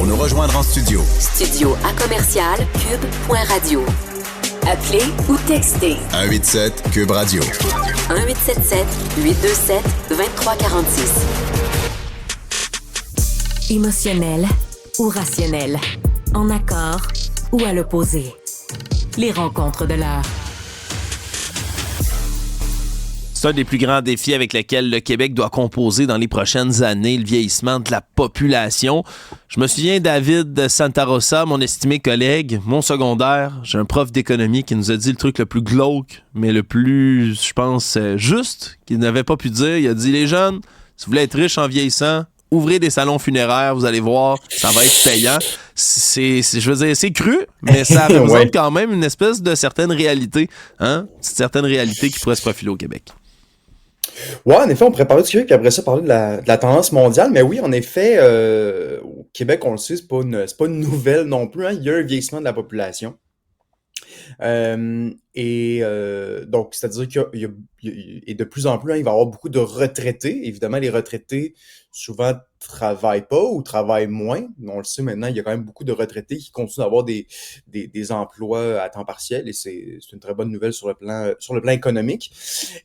nous rejoindre en studio. Studio à commercial cube.radio. Appelez ou textez. 187 Cube Radio. 1877-827-2346. Émotionnel ou rationnel. En accord ou à l'opposé. Les rencontres de l'heure. C'est un des plus grands défis avec lesquels le Québec doit composer dans les prochaines années, le vieillissement de la population. Je me souviens, David de Santa Rosa, mon estimé collègue, mon secondaire, j'ai un prof d'économie qui nous a dit le truc le plus glauque, mais le plus, je pense, juste, qu'il n'avait pas pu dire. Il a dit, les jeunes, si vous voulez être riches en vieillissant, ouvrez des salons funéraires, vous allez voir, ça va être payant. Je veux dire, c'est cru, mais ça représente quand même une espèce de certaine réalité, hein? Certaine réalité qui pourrait se profiler au Québec. Ouais, en effet, on pourrait parler du Québec, après ça, parler de la tendance mondiale. Mais oui, en effet, au Québec, on le sait, c'est pas une nouvelle non plus, hein. Il y a un vieillissement de la population. Donc, c'est-à-dire et de plus en plus, hein, il va y avoir beaucoup de retraités. Évidemment, les retraités, souvent, travaillent pas ou travaillent moins. On le sait maintenant, il y a quand même beaucoup de retraités qui continuent d'avoir des emplois à temps partiel et c'est une très bonne nouvelle sur le plan économique.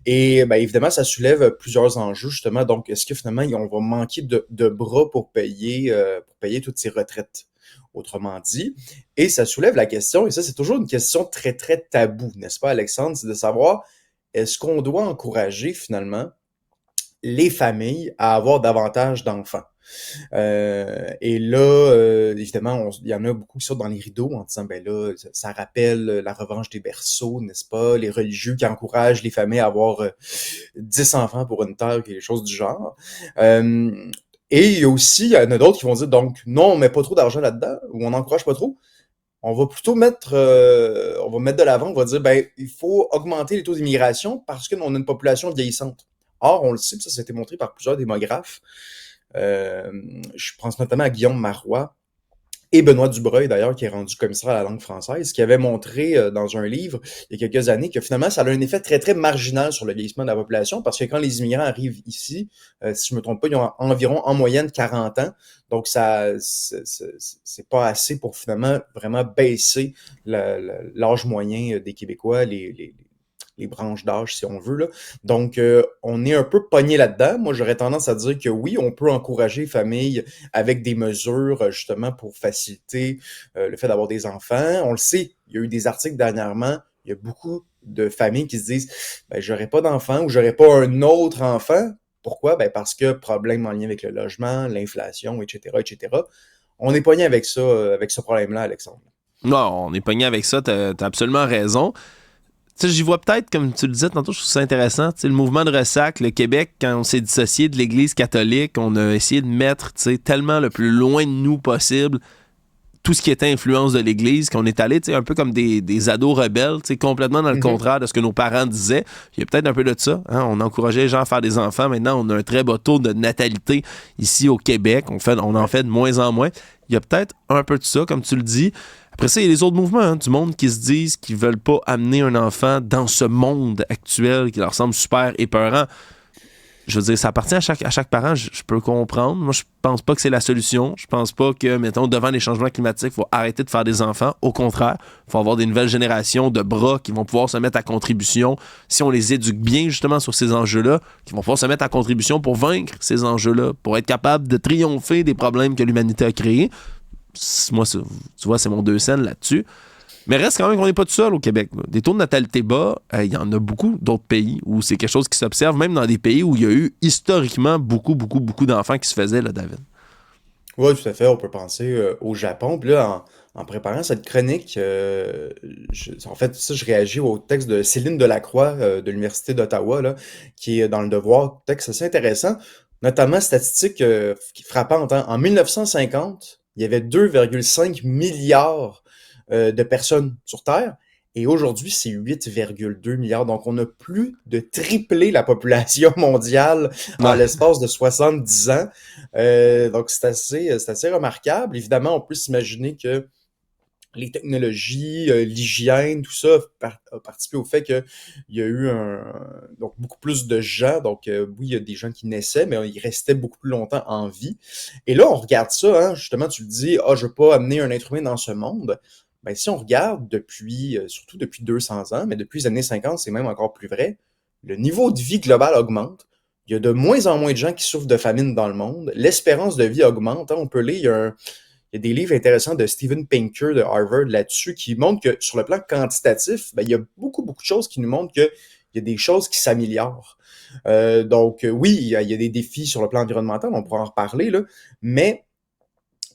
Et ben, évidemment, ça soulève plusieurs enjeux, justement. Donc, est-ce que finalement, on va manquer de bras pour payer toutes ces retraites? Autrement dit, et ça soulève la question, et ça c'est toujours une question très très taboue, n'est-ce pas Alexandre, c'est de savoir, est-ce qu'on doit encourager finalement les familles à avoir davantage d'enfants? Et là, évidemment, il y en a beaucoup qui sortent dans les rideaux en disant, ben là, ça rappelle la revanche des berceaux, n'est-ce pas? Les religieux qui encouragent les familles à avoir 10 enfants pour une terre, quelque chose du genre. Et il y en a d'autres qui vont dire, donc, non, on met pas trop d'argent là-dedans, ou on n'encourage pas trop. On va plutôt mettre de l'avant, on va dire, ben, il faut augmenter les taux d'immigration parce qu'on a une population vieillissante. Or, on le sait, ça a été montré par plusieurs démographes. Je pense notamment à Guillaume Marois et Benoît Dubreuil, d'ailleurs, qui est rendu commissaire à la langue française, qui avait montré dans un livre il y a quelques années que finalement, ça a un effet très, très marginal sur le vieillissement de la population parce que quand les immigrants arrivent ici, si je me trompe pas, ils ont environ en moyenne 40 ans. Donc, c'est pas assez pour finalement vraiment baisser l'âge moyen des Québécois, les branches d'âge, si on veut, là. Donc, on est un peu pogné là-dedans. Moi, j'aurais tendance à dire que oui, on peut encourager les familles avec des mesures, justement, pour faciliter le fait d'avoir des enfants. On le sait, il y a eu des articles dernièrement, il y a beaucoup de familles qui se disent « ben, j'aurais pas d'enfant ou j'aurais pas un autre enfant. » Pourquoi? Ben, parce que problème en lien avec le logement, l'inflation, etc., etc. On est pogné avec ça, avec ce problème-là, Alexandre. Non, on est pogné avec ça, t'as absolument raison. Tu sais, j'y vois peut-être, comme tu le disais tantôt, je trouve ça intéressant. Tu sais, le mouvement de ressac, le Québec, quand on s'est dissocié de l'Église catholique, on a essayé de mettre, tu sais, tellement le plus loin de nous possible tout ce qui était influence de l'Église, qu'on est allé, tu sais, un peu comme des ados rebelles, tu sais, complètement dans le contraire de ce que nos parents disaient. Il y a peut-être un peu de ça, hein? On encourageait les gens à faire des enfants. Maintenant, on a un très bas taux de natalité ici au Québec. On en fait de moins en moins. Il y a peut-être un peu de ça, comme tu le dis. Après ça, il y a les autres mouvements, hein, du monde qui se disent qu'ils veulent pas amener un enfant dans ce monde actuel qui leur semble super épeurant. Je veux dire, ça appartient à chaque parent, je peux comprendre. Moi, je pense pas que c'est la solution. Je pense pas que, mettons, devant les changements climatiques, il faut arrêter de faire des enfants. Au contraire, il faut avoir des nouvelles générations de bras qui vont pouvoir se mettre à contribution, si on les éduque bien, justement, sur ces enjeux-là, qui vont pouvoir se mettre à contribution pour vaincre ces enjeux-là, pour être capable de triompher des problèmes que l'humanité a créés. Moi, tu vois, c'est mon 2 cents là-dessus. Mais reste quand même qu'on n'est pas tout seul au Québec. Des taux de natalité bas, il y en a beaucoup d'autres pays où c'est quelque chose qui s'observe, même dans des pays où il y a eu historiquement beaucoup d'enfants qui se faisaient, là, David. Oui, tout à fait. On peut penser au Japon. Puis là, en préparant cette chronique, en fait, ça, je réagis au texte de Céline Delacroix de l'Université d'Ottawa, là, qui est dans le Devoir. Texte assez intéressant, notamment statistique frappante. Hein. En 1950, il y avait 2,5 milliards de personnes sur Terre. Et aujourd'hui, c'est 8,2 milliards. Donc, on a plus de triplé la population mondiale en l'espace de 70 ans. Donc, c'est assez remarquable. Évidemment, on peut s'imaginer que les technologies, l'hygiène, tout ça a participé au fait qu'il y a eu donc beaucoup plus de gens. Donc, oui, il y a des gens qui naissaient, mais ils restaient beaucoup plus longtemps en vie. Et là, on regarde ça, hein, justement, tu le dis, je veux pas amener un être humain dans ce monde. Ben, si on regarde surtout depuis 200 ans, mais depuis les années 50, c'est même encore plus vrai, le niveau de vie global augmente. Il y a de moins en moins de gens qui souffrent de famine dans le monde. L'espérance de vie augmente. Hein. On peut lire, il y a des livres intéressants de Steven Pinker de Harvard là-dessus qui montrent que sur le plan quantitatif, ben, il y a beaucoup, beaucoup de choses qui nous montrent qu'il y a des choses qui s'améliorent. Donc, oui, il y a des défis sur le plan environnemental, on pourra en reparler, là, mais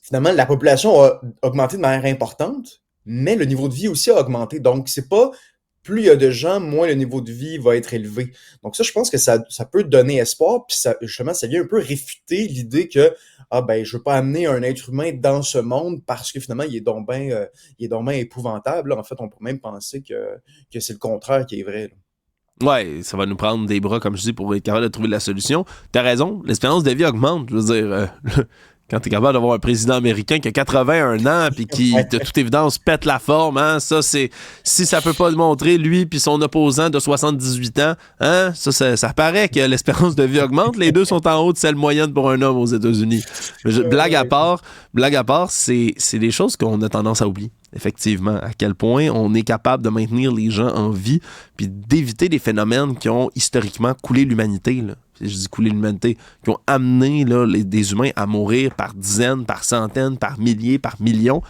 finalement, la population a augmenté de manière importante, mais le niveau de vie aussi a augmenté. Donc, c'est pas plus il y a de gens, moins le niveau de vie va être élevé. Donc ça, je pense que ça peut donner espoir, puis ça, justement, ça vient un peu réfuter l'idée que je veux pas amener un être humain dans ce monde parce que finalement, il est donc bien épouvantable. Là, en fait, on pourrait même penser que c'est le contraire qui est vrai. Là. Ouais, ça va nous prendre des bras, comme je dis, pour être capable de trouver la solution. T'as raison, l'espérance de vie augmente. Je veux dire, quand t'es capable d'avoir un président américain qui a 81 ans puis qui, de toute évidence, pète la forme, hein, ça, c'est... Si ça peut pas le montrer, lui puis son opposant de 78 ans, hein, ça paraît que l'espérance de vie augmente. Les deux sont en haut de celle moyenne pour un homme aux États-Unis. Blague à part, c'est des choses qu'on a tendance à oublier. Effectivement, à quel point on est capable de maintenir les gens en vie puis d'éviter des phénomènes qui ont historiquement coulé l'humanité, là. Je dis couler l'humanité, qui ont amené là, des humains à mourir par dizaines, par centaines, par milliers, par millions.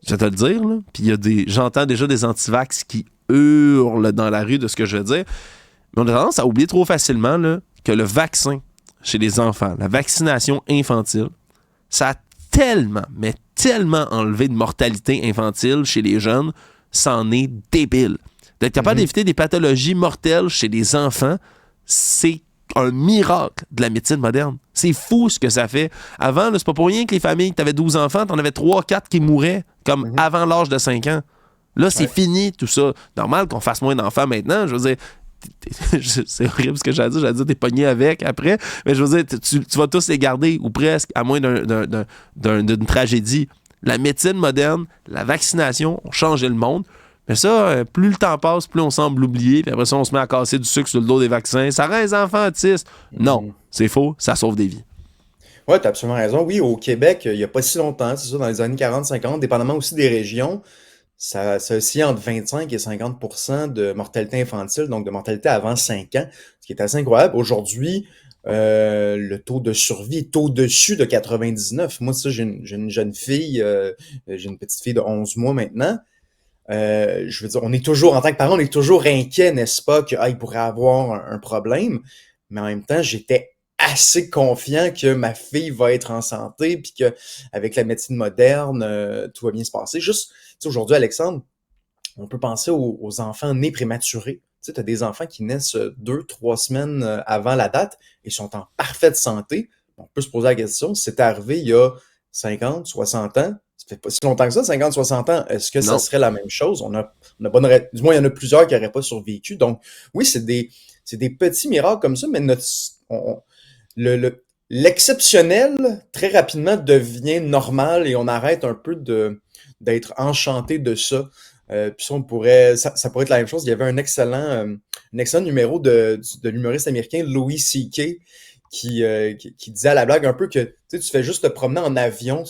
Je vais te le dire, là. Puis j'entends déjà des antivax qui hurlent dans la rue de ce que je veux dire. Mais on a tendance à oublier trop facilement là, que le vaccin chez les enfants, la vaccination infantile, ça a tellement enlevé de mortalité infantile chez les jeunes, c'en est débile. D'être capable d'éviter des pathologies mortelles chez les enfants, c'est un miracle de la médecine moderne. C'est fou ce que ça fait. Avant, là, c'est pas pour rien que les familles, t'avais 12 enfants, t'en avais 3-4 qui mouraient comme avant l'âge de 5 ans. Là, c'est fini tout ça. Normal qu'on fasse moins d'enfants maintenant. Je veux dire, c'est horrible ce que j'allais dire, t'es pogné avec après, mais je veux dire, tu vas tous les garder, ou presque, à moins d'une tragédie. La médecine moderne, la vaccination ont changé le monde. Mais ça, plus le temps passe, plus on semble l'oublier. Puis après ça, on se met à casser du sucre sur le dos des vaccins. Ça rend les enfants autistes. Non, c'est faux. Ça sauve des vies. Oui, tu as absolument raison. Oui, au Québec, il n'y a pas si longtemps, c'est ça, dans les années 40-50, dépendamment aussi des régions, ça oscille entre 25 et 50% de mortalité infantile, donc de mortalité avant 5 ans, ce qui est assez incroyable. Aujourd'hui, le taux de survie est au-dessus de 99. Moi, ça, j'ai une jeune fille, j'ai une petite fille de 11 mois maintenant. Je veux dire, on est toujours, en tant que parent, on est toujours inquiet, n'est-ce pas, qu'il pourrait avoir un problème. Mais en même temps, j'étais assez confiant que ma fille va être en santé, puis qu'avec la médecine moderne, tout va bien se passer. Juste, tu sais, aujourd'hui, Alexandre, on peut penser aux enfants nés prématurés. Tu sais, tu as des enfants qui naissent 2-3 semaines avant la date et sont en parfaite santé. On peut se poser la question, si c'était arrivé il y a 50, 60 ans, ça fait pas si longtemps que ça, 50, 60 ans, est-ce que ça serait la même chose? Du moins, il y en a plusieurs qui n'auraient pas survécu. Donc, oui, c'est des petits miracles comme ça, mais l'exceptionnel, très rapidement, devient normal et on arrête un peu d'être enchanté de ça. Puis ça pourrait être la même chose. Il y avait un excellent numéro de l'humoriste américain Louis C.K. qui disait à la blague un peu que tu fais juste te promener en avion,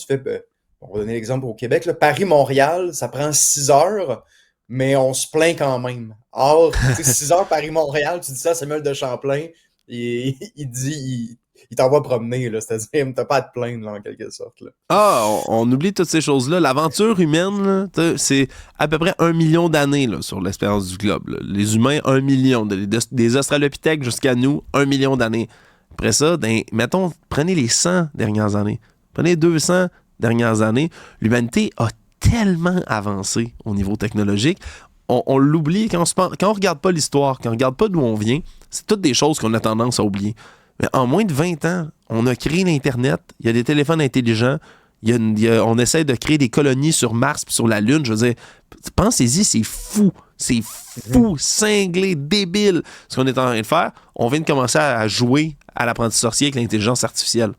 on va donner l'exemple au Québec, là, Paris-Montréal, ça prend 6 heures, mais on se plaint quand même. Or, 6 heures Paris-Montréal, tu dis ça à Samuel de Champlain, et il t'envoie promener, là, c'est-à-dire, t'as pas à te plaindre, là, en quelque sorte. Là. On oublie toutes ces choses-là. L'aventure humaine, là, c'est à peu près 1 million d'années là, sur l'espérance du globe. Là. Les humains, 1 million. Des australopithèques jusqu'à nous, 1 million d'années. Après ça, mettons, prenez les 100 dernières années. Prenez 200 dernières années. L'humanité a tellement avancé au niveau technologique. On l'oublie quand on regarde pas l'histoire, quand on regarde pas d'où on vient. C'est toutes des choses qu'on a tendance à oublier. Mais en moins de 20 ans, on a créé l'Internet, il y a des téléphones intelligents, on essaie de créer des colonies sur Mars et sur la Lune. Je veux dire, pensez-y, c'est fou. C'est fou, cinglé, débile. Ce qu'on est en train de faire, on vient de commencer à jouer à l'apprenti sorcier avec l'intelligence artificielle.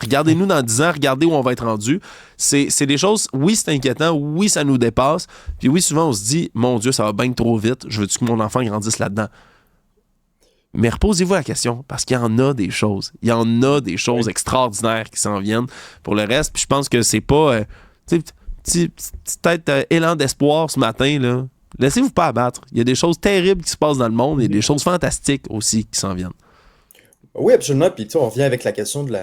Regardez-nous dans 10 ans, regardez où on va être rendu. C'est des choses, oui, c'est inquiétant, oui, ça nous dépasse. Puis oui, souvent, on se dit, mon Dieu, ça va bien trop vite, je veux-tu que mon enfant grandisse là-dedans? Mais reposez-vous la question, parce qu'il y en a des choses. Il y en a des choses extraordinaires qui s'en viennent pour le reste. Puis je pense que c'est pas... peut-être élan d'espoir ce matin, là. Laissez-vous pas abattre. Il y a des choses terribles qui se passent dans le monde et des choses fantastiques aussi qui s'en viennent. Oui, absolument. Puis, tu sais, on revient avec la question de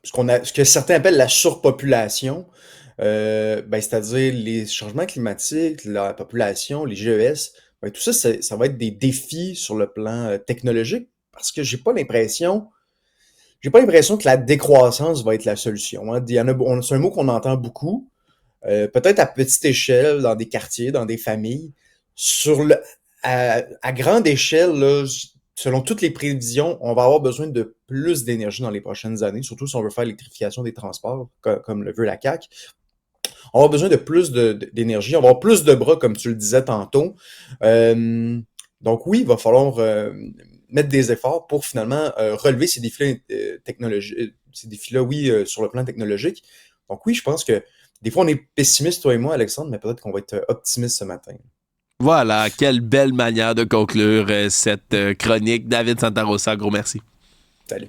ce que certains appellent la surpopulation. C'est-à-dire les changements climatiques, la population, les GES. Tout ça, ça va être des défis sur le plan technologique parce que j'ai pas l'impression que la décroissance va être la solution. Hein. C'est un mot qu'on entend beaucoup, peut-être à petite échelle, dans des quartiers, dans des familles. À grande échelle, là, selon toutes les prévisions, on va avoir besoin de plus d'énergie dans les prochaines années, surtout si on veut faire l'électrification des transports, comme le veut la CAQ. On va avoir besoin de plus d'énergie, on va avoir plus de bras, comme tu le disais tantôt. Donc oui, il va falloir mettre des efforts pour finalement relever ces défis-là technologiques, ces défis-là, oui, sur le plan technologique. Donc oui, je pense que des fois, on est pessimiste, toi et moi, Alexandre, mais peut-être qu'on va être optimiste ce matin. Voilà, quelle belle manière de conclure cette chronique. David Santarossa, gros merci. Salut.